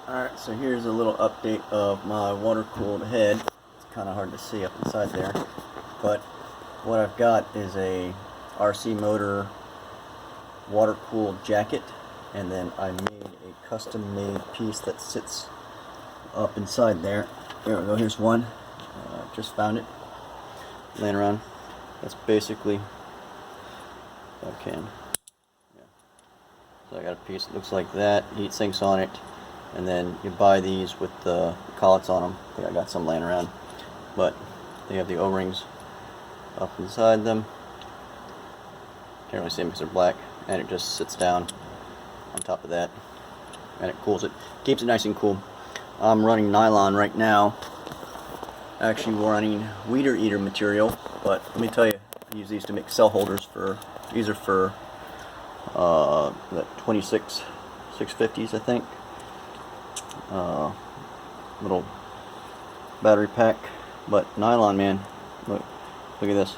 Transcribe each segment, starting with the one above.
Alright, so here's a little update of my water-cooled head. It's kind of hard to see up inside there, but what I've got is a RC motor water-cooled jacket, and then I made a custom-made piece that sits up inside there. There we go, here's one. Just found it laying around. That's basically, if I can. Yeah. So I got a piece that looks like that, heat sinks on it. And then you buy these with the collets on them. I think I got some laying around, but they have the O-rings up inside them. Can't really see them because they're black, and it just sits down on top of that, and it cools it, keeps it nice and cool. I'm running nylon right now. Actually running weeder eater material, but let me tell you, I use these to make cell holders for. These are for the 26 650s, I think. Little battery pack, but nylon, man, look at this.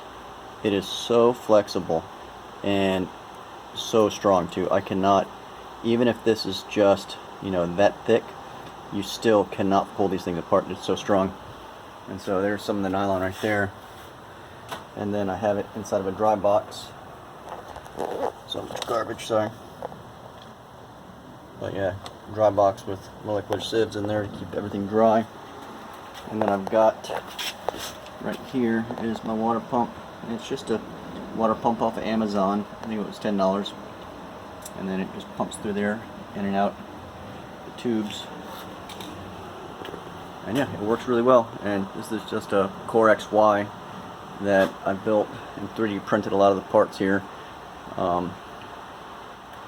It is so flexible and so strong too. I cannot, even if this is just, you know, that thick, you still cannot pull these things apart. It's so strong. And so there's some of the nylon right there, and then I have it inside of a dry box. So much garbage, sorry. But yeah, dry box with molecular sieves in there to keep everything dry. And then I've got right here is my water pump. And it's just a water pump off of Amazon. I think it was $10. And then it just pumps through there, in and out the tubes. And yeah, it works really well. And this is just a Core XY that I built and 3D printed a lot of the parts here.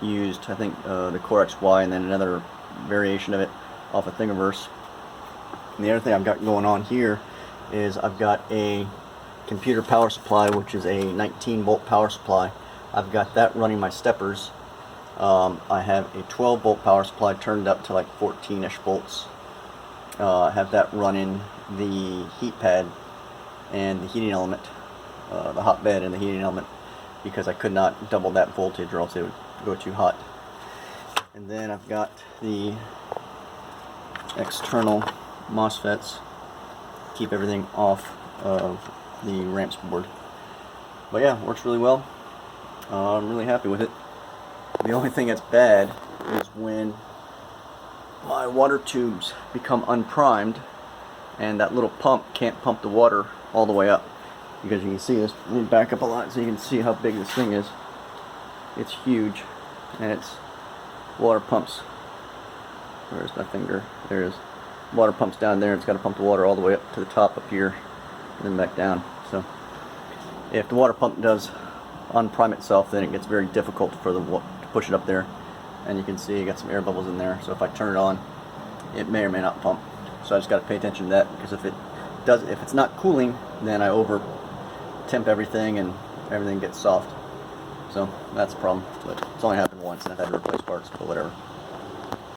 Used, I think, the Core XY and then another variation of it off of Thingiverse. And the other thing I've got going on here is I've got a computer power supply, which is a 19-volt power supply. I've got that running my steppers. I have a 12-volt power supply turned up to like 14-ish volts. I have that running the heat pad and the heating element, the hot bed and the heating element, because I could not double that voltage or else it would go too hot. And then I've got the external MOSFETs, keep everything off of the ramps board. But yeah, works really well. I'm really happy with it. The only thing that's bad is when my water tubes become unprimed and that little pump can't pump the water all the way up, because you can see this. Let me back up a lot so you can see how big this thing is. It's huge, and it's water pumps. Where's my finger? There it is. Water pumps down there. It's got to pump the water all the way up to the top up here, and then back down. So if the water pump does unprime itself, then it gets very difficult for the to push it up there. And you can see you got some air bubbles in there. So if I turn it on, it may or may not pump. So I just got to pay attention to that, because if it's not cooling, then I over temp everything and everything gets soft. So that's the problem, but it's only happened once and I've had to replace parts, but whatever.